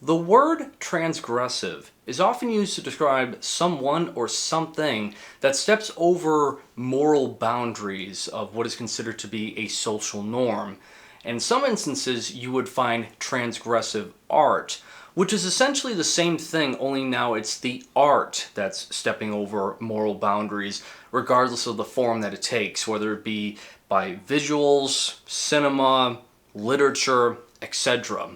The word transgressive is often used to describe someone or something that steps over moral boundaries of what is considered to be a social norm. In some instances, you would find transgressive art, which is essentially the same thing, only now it's the art that's stepping over moral boundaries, regardless of the form that it takes, whether it be by visuals, cinema, literature, etc.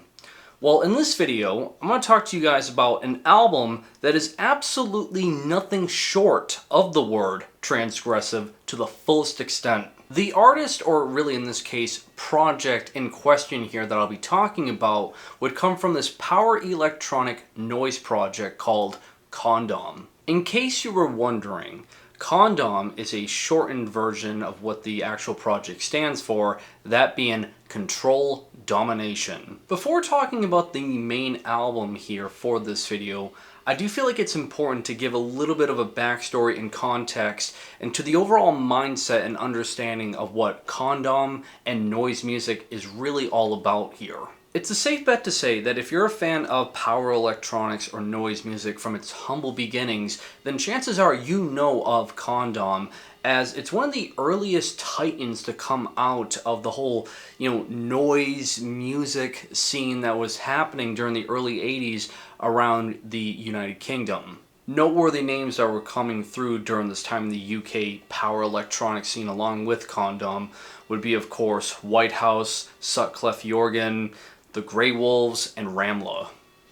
Well, in this video, I'm going to talk to you guys about an album that is absolutely nothing short of the word transgressive to the fullest extent. The artist, or really in this case, project in question here that I'll be talking about, would come from this power electronic noise project called Condom. In case you were wondering, Condom is a shortened version of what the actual project stands for, that being Control Domination. Before talking about the main album here for this video, I do feel like it's important to give a little bit of a backstory and context into the overall mindset and understanding of what Condom and noise music is really all about here. It's a safe bet to say that if you're a fan of power electronics or noise music from its humble beginnings, then chances are you know of Condom, as it's one of the earliest titans to come out of the whole, noise music scene that was happening during the early 80s around the United Kingdom. Noteworthy names that were coming through during this time in the UK power electronic scene along with Condom would be, of course, Whitehouse, Sutcliffe Jorgen, the Grey Wolves, and Ramla.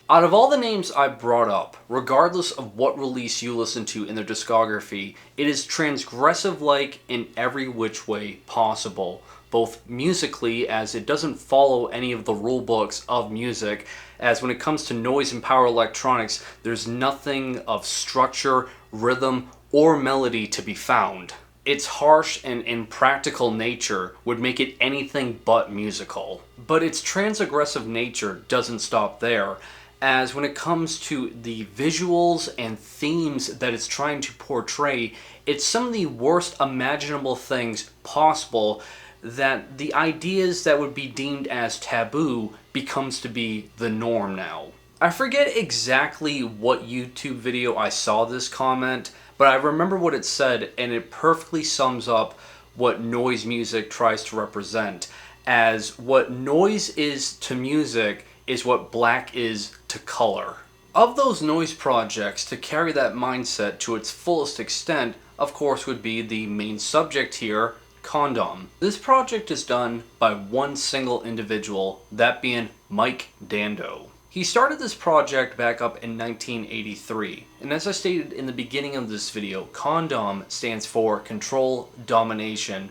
Out of all the names I brought up, regardless of what release you listen to in their discography, it is transgressive-like in every which way possible, both musically, as it doesn't follow any of the rule books of music, as when it comes to noise and power electronics, there's nothing of structure, rhythm, or melody to be found. Its harsh and impractical nature would make it anything but musical. But its transgressive nature doesn't stop there, as when it comes to the visuals and themes that it's trying to portray, it's some of the worst imaginable things possible, that the ideas that would be deemed as taboo becomes to be the norm now. I forget exactly what YouTube video I saw this comment, but I remember what it said, and it perfectly sums up what noise music tries to represent, as what noise is to music is what black is to color. Of those noise projects, to carry that mindset to its fullest extent, of course, would be the main subject here, Condom. This project is done by one single individual, that being Mike Dando. He started this project back up in 1983, and as I stated in the beginning of this video, Condom stands for Control Domination,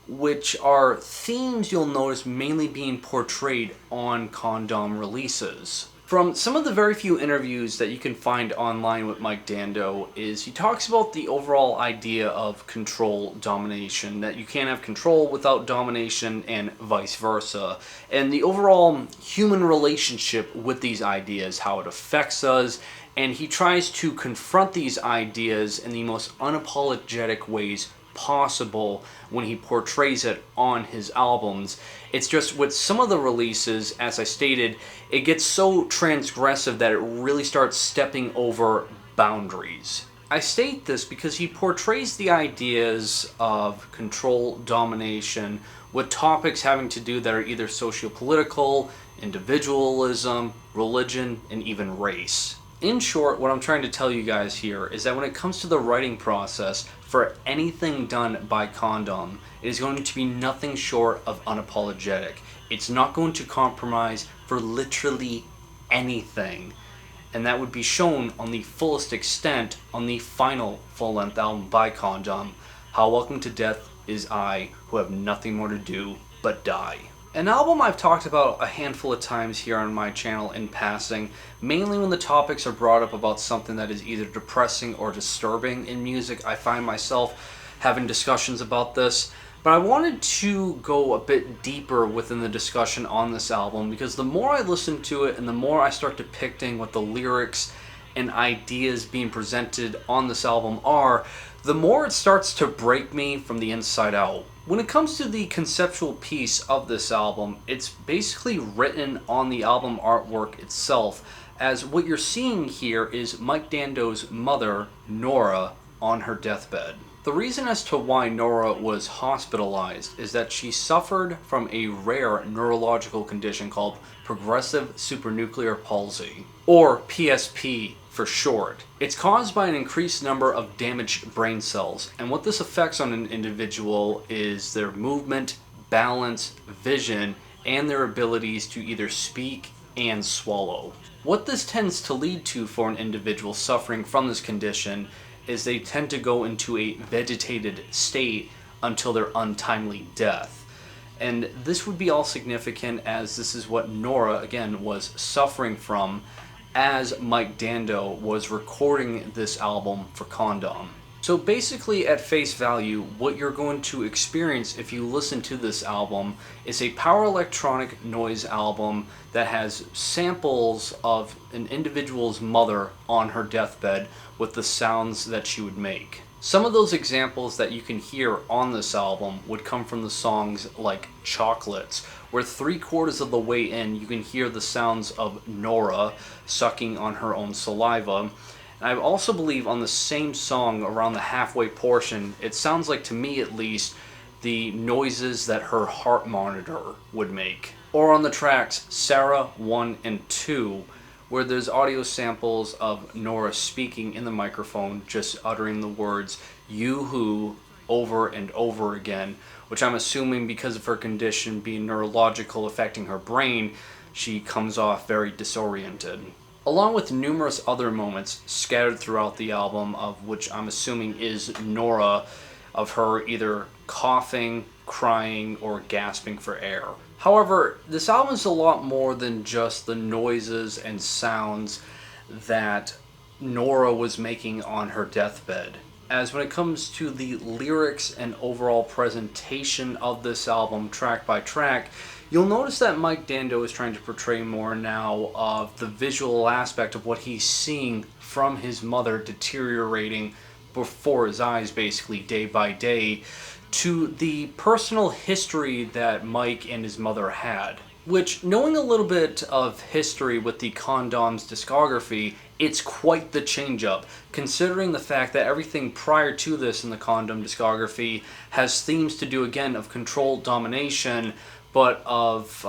which are themes you'll notice mainly being portrayed on Condom releases. From some of the very few interviews that you can find online with Mike Dando, is he talks about the overall idea of control domination, that you can't have control without domination and vice versa, and the overall human relationship with these ideas, how it affects us, and he tries to confront these ideas in the most unapologetic ways possible when he portrays it on his albums. It's just with some of the releases, as I stated, it gets so transgressive that it really starts stepping over boundaries. I state this because he portrays the ideas of control domination with topics having to do that are either socio-political, individualism, religion, and even race. In short, what I'm trying to tell you guys here is that when it comes to the writing process for anything done by Condom, it is going to be nothing short of unapologetic. It's not going to compromise for literally anything. And that would be shown on the fullest extent on the final full-length album by Condom, How Welcome to Death Is I, Who Have Nothing More to Do But Die. An album I've talked about a handful of times here on my channel in passing, mainly when the topics are brought up about something that is either depressing or disturbing in music. I find myself having discussions about this, but I wanted to go a bit deeper within the discussion on this album, because the more I listen to it and the more I start depicting what the lyrics and ideas being presented on this album are, the more it starts to break me from the inside out. When it comes to the conceptual piece of this album, it's basically written on the album artwork itself, as what you're seeing here is Mike Dando's mother, Nora, on her deathbed. The reason as to why Nora was hospitalized is that she suffered from a rare neurological condition called progressive supranuclear palsy, or PSP for short. It's caused by an increased number of damaged brain cells, and what this affects on an individual is their movement, balance, vision, and their abilities to either speak and swallow. What this tends to lead to for an individual suffering from this condition is they tend to go into a vegetated state until their untimely death. And this would be all significant as this is what Nora, again, was suffering from as Mike Dando was recording this album for Condom. So basically, at face value, what you're going to experience if you listen to this album is a power electronic noise album that has samples of an individual's mother on her deathbed with the sounds that she would make. Some of those examples that you can hear on this album would come from the songs like Chocolates, where 3/4 of the way in you can hear the sounds of Nora sucking on her own saliva. And I also believe on the same song, around the halfway portion, it sounds like, to me at least, the noises that her heart monitor would make. Or on the tracks Sarah 1 and 2, where there's audio samples of Nora speaking in the microphone, just uttering the words "you-hoo" over and over again, which I'm assuming because of her condition being neurological affecting her brain, she comes off very disoriented. Along with numerous other moments scattered throughout the album, of which I'm assuming is Nora, of her either coughing, crying, or gasping for air. However, this album is a lot more than just the noises and sounds that Nora was making on her deathbed. As when it comes to the lyrics and overall presentation of this album, track by track, you'll notice that Mike Dando is trying to portray more now of the visual aspect of what he's seeing from his mother deteriorating before his eyes, basically day by day, to the personal history that Mike and his mother had. Which, knowing a little bit of history with the Condom's discography, it's quite the change up, considering the fact that everything prior to this in the Condom discography has themes to do, again, of control, domination, but of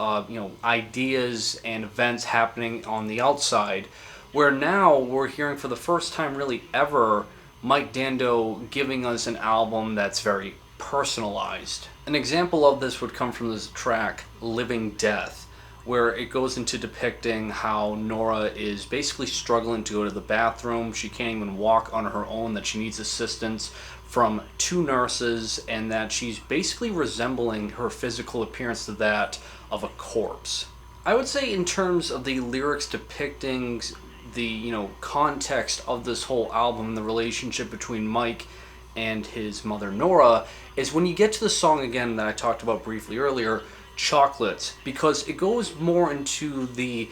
ideas and events happening on the outside, where now we're hearing for the first time really ever Mike Dando giving us an album that's very personalized. An example of this would come from this track Living Death, where it goes into depicting how Nora is basically struggling to go to the bathroom. She can't even walk on her own, that she needs assistance from 2 nurses, and that she's basically resembling her physical appearance to that of a corpse. I would say in terms of the lyrics depicting the context of this whole album, the relationship between Mike and his mother Nora, is when you get to the song again that I talked about briefly earlier, Chocolates, because it goes more into the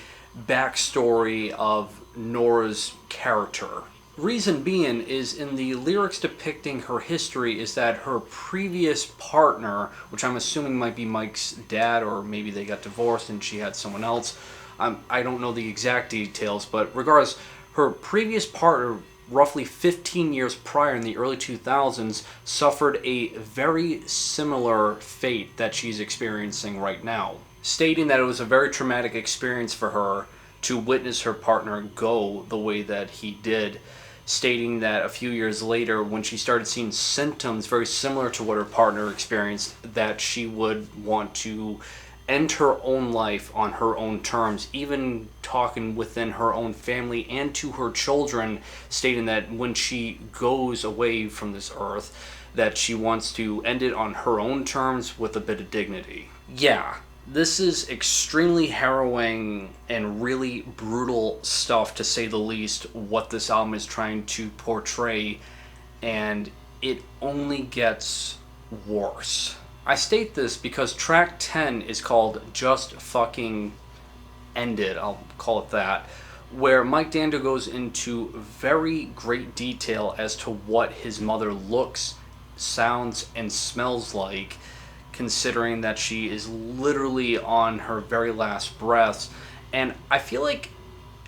backstory of Nora's character. Reason being is in the lyrics depicting her history is that her previous partner, which I'm assuming might be Mike's dad, or maybe they got divorced and she had someone else. I don't know the exact details, but regardless, her previous partner, roughly 15 years prior in the early 2000s, suffered a very similar fate that she's experiencing right now, stating that it was a very traumatic experience for her to witness her partner go the way that he did, stating that a few years later, when she started seeing symptoms very similar to what her partner experienced, that she would want to end her own life on her own terms, even talking within her own family and to her children, stating that when she goes away from this earth, that she wants to end it on her own terms with a bit of dignity. Yeah, this is extremely harrowing and really brutal stuff, to say the least, what this album is trying to portray, and it only gets worse. I state this because track 10 is called Just Fucking End It, I'll call it that, where Mike Dando goes into very great detail as to what his mother looks, sounds, and smells like, considering that she is literally on her very last breaths. And I feel like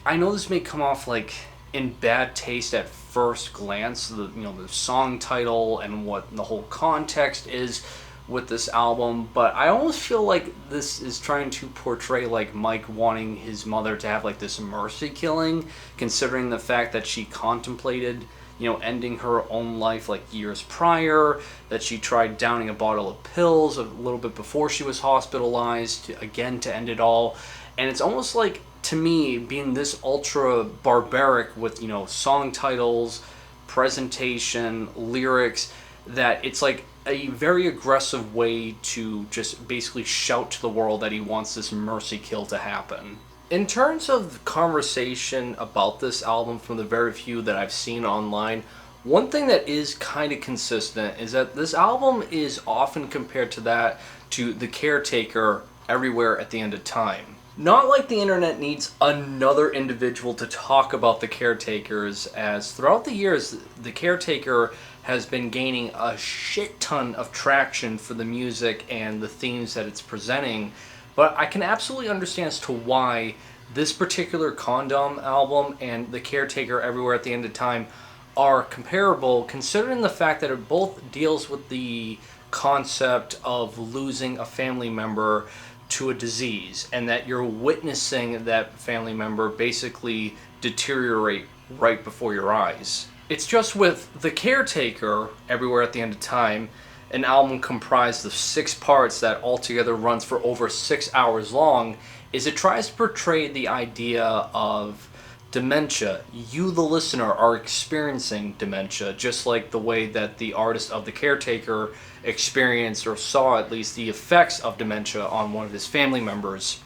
I know this may come off like in bad taste at first glance, the song title and what the whole context is with this album, but I almost feel like this is trying to portray like Mike wanting his mother to have like this mercy killing, considering the fact that she contemplated ending her own life like years prior, that she tried downing a bottle of pills a little bit before she was hospitalized, again to end it all. And it's almost like, to me, being this ultra barbaric with, song titles, presentation, lyrics, that it's like a very aggressive way to just basically shout to the world that he wants this mercy kill to happen. In terms of conversation about this album from the very few that I've seen online, one thing that is kind of consistent is that this album is often compared to The Caretaker, Everywhere at the End of Time. Not like the internet needs another individual to talk about The Caretakers, as throughout the years, The Caretaker has been gaining a shit ton of traction for the music and the themes that it's presenting. But I can absolutely understand as to why this particular Condom album and The Caretaker Everywhere at the End of Time are comparable, considering the fact that it both deals with the concept of losing a family member to a disease, and that you're witnessing that family member basically deteriorate right before your eyes. It's just with The Caretaker Everywhere at the End of Time, an album comprised of 6 parts that altogether runs for over 6 hours long, is it tries to portray the idea of dementia. You, the listener, are experiencing dementia, just like the way that the artist of The Caretaker experienced, or saw at least, the effects of dementia on one of his family members.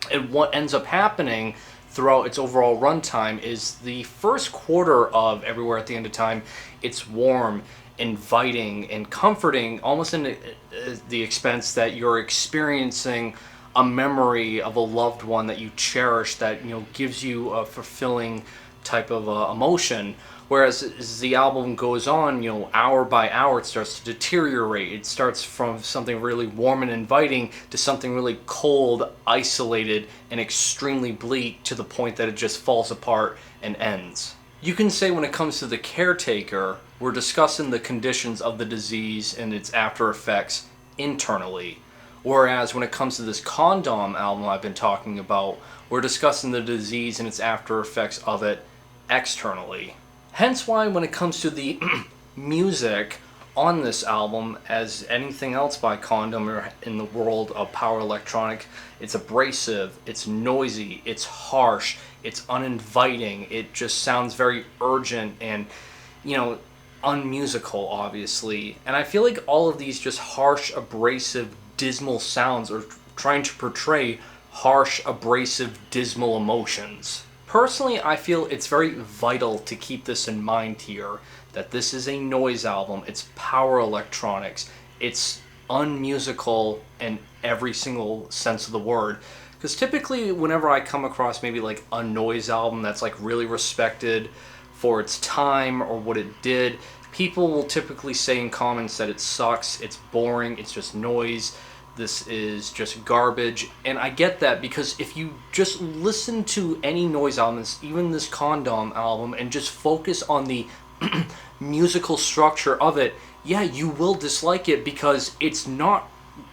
And what ends up happening throughout its overall runtime is the first quarter of Everywhere at the End of Time, it's warm, inviting, and comforting, almost in the expense that you're experiencing a memory of a loved one that you cherish, that gives you a fulfilling type of emotion. Whereas as the album goes on, hour by hour, it starts to deteriorate. It starts from something really warm and inviting to something really cold, isolated, and extremely bleak, to the point that it just falls apart and ends. You can say when it comes to The Caretaker, we're discussing the conditions of the disease and its after effects internally. Whereas when it comes to this Condom album I've been talking about, we're discussing the disease and its after effects of it externally. Hence why when it comes to the music on this album, as anything else by Condom or in the world of power electronic, it's abrasive, it's noisy, it's harsh, it's uninviting, it just sounds very urgent and, unmusical, obviously. And I feel like all of these just harsh, abrasive, dismal sounds are trying to portray harsh, abrasive, dismal emotions. Personally, I feel it's very vital to keep this in mind here, that this is a noise album, it's power electronics, it's unmusical in every single sense of the word. Because typically whenever I come across maybe like a noise album that's like really respected for its time or what it did, people will typically say in comments that it sucks, it's boring, it's just noise, this is just garbage. And I get that, because if you just listen to any noise albums, even this Condom album, and just focus on the musical structure of it, yeah, you will dislike it because it's not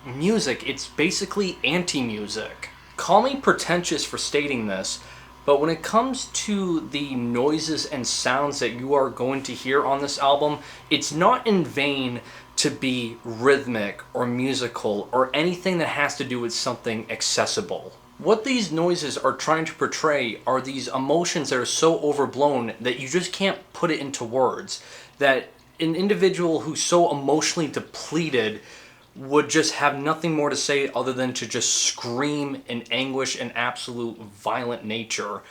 music, it's basically anti-music. Call me pretentious for stating this, but when it comes to the noises and sounds that you are going to hear on this album, it's not in vain to be rhythmic or musical or anything that has to do with something accessible. What these noises are trying to portray are these emotions that are so overblown that you just can't put it into words, that an individual who's so emotionally depleted would just have nothing more to say other than to just scream in anguish and absolute violent nature.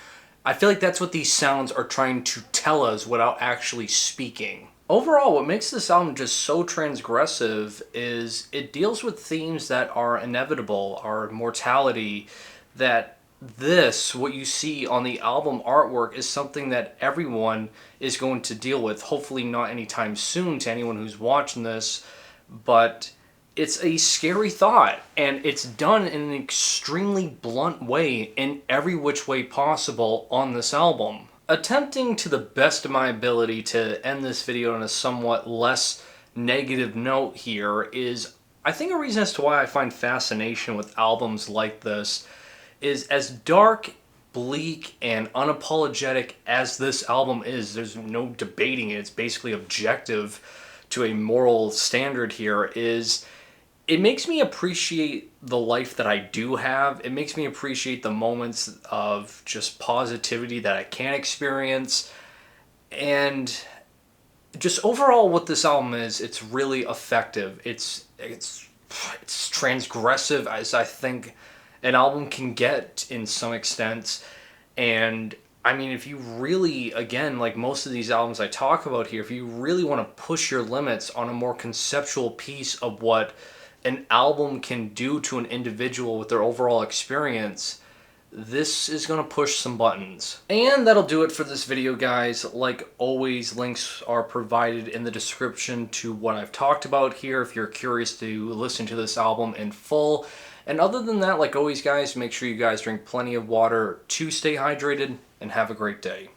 I feel like that's what these sounds are trying to tell us without actually speaking. Overall, what makes this album just so transgressive is it deals with themes that are inevitable, our mortality, that this, what you see on the album artwork, is something that everyone is going to deal with. Hopefully not anytime soon to anyone who's watching this, but it's a scary thought, and it's done in an extremely blunt way in every which way possible on this album. Attempting to the best of my ability to end this video on a somewhat less negative note here is, I think, a reason as to why I find fascination with albums like this is as dark, bleak, and unapologetic as this album is. There's no debating it. It's basically objective to a moral standard here. It makes me appreciate the life that I do have. It makes me appreciate the moments of just positivity that I can experience. And just overall what this album is, it's really effective. It's transgressive as I think an album can get in some extent. And I mean, if you really, again, like most of these albums I talk about here, if you really want to push your limits on a more conceptual piece of what an album can do to an individual with their overall experience, this is going to push some buttons. And that'll do it for this video, guys. Like always, links are provided in the description to what I've talked about here if you're curious to listen to this album in full. And other than that, like always, guys, make sure you guys drink plenty of water to stay hydrated, and have a great day.